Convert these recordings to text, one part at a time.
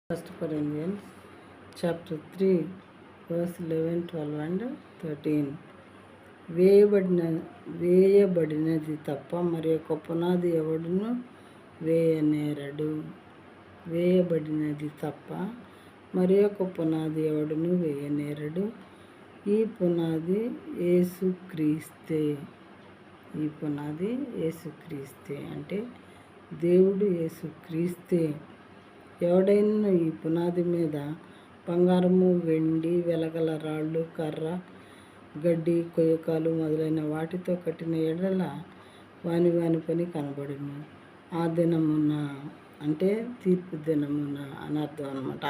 1 Corinthians chapter 3 verse 11, 12 and 13. వేయబడినది తప్ప మరి ఒక పునాది ఎవడును వేయనేరడు. వేయబడినది తప్ప మరి ఒక పునాది ఎవడును వేయనేరడు. ఈ పునాది యేసుక్రీస్తే. ఈ పునాది యేసుక్రీస్తే అంటే దేవుడు యేసుక్రీస్తే. ఎవడైనా ఈ పునాది మీద బంగారము, వెండి, వెలగల రాళ్ళు, కర్ర, గడ్డి, కొయ్యకాలు మొదలైన వాటితో కట్టిన ఎడల వాని పని కనబడును. ఆ దినమున అంటే తీర్పు దినమున అని అర్థం అనమాట.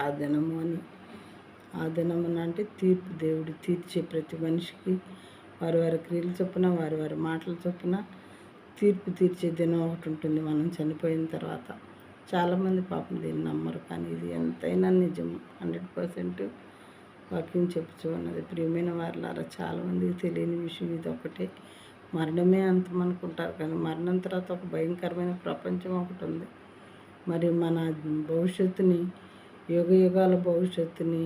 ఆ దినమున అంటే తీర్పు. దేవుడు తీర్చే ప్రతి మనిషికి వారి క్రియలు చొప్పున వారి మాటల చొప్పున తీర్పు తీర్చే దినం ఒకటి ఉంటుంది మనం చనిపోయిన తర్వాత. చాలామంది పాపం దీన్ని నమ్మరు, కానీ ఇది ఎంతైనా నిజం. 100% వాక్యం చెప్పుచూ ఉన్నది. ప్రియమైన వారిలారా, చాలామందికి తెలియని విషయం ఇది ఒకటే. మరణమే అంతం అనుకుంటారు, కానీ మరణం తర్వాత ఒక భయంకరమైన ప్రపంచం ఒకటి ఉంది. మరి మన భవిష్యత్తుని, యుగాల భవిష్యత్తుని,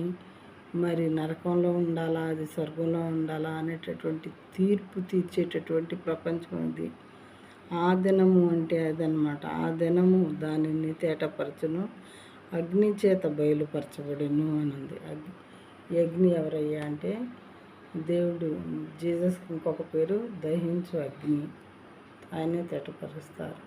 మరి నరకంలో ఉండాలా, అది స్వర్గంలో ఉండాలా అనేటటువంటి తీర్పు తీర్చేటటువంటి ప్రపంచం ఇది. ఆ దినము అంటే అదనమాట. ఆ దినము దానిని తేటపరచును, అగ్ని చేత బయలుపరచబడును అని ఉంది. ఈ అగ్ని ఎవరయ్యా అంటే దేవుడు. జీసస్కి ఇంకొక పేరు దహించు అగ్ని. ఆయనే తేటపరుస్తారు.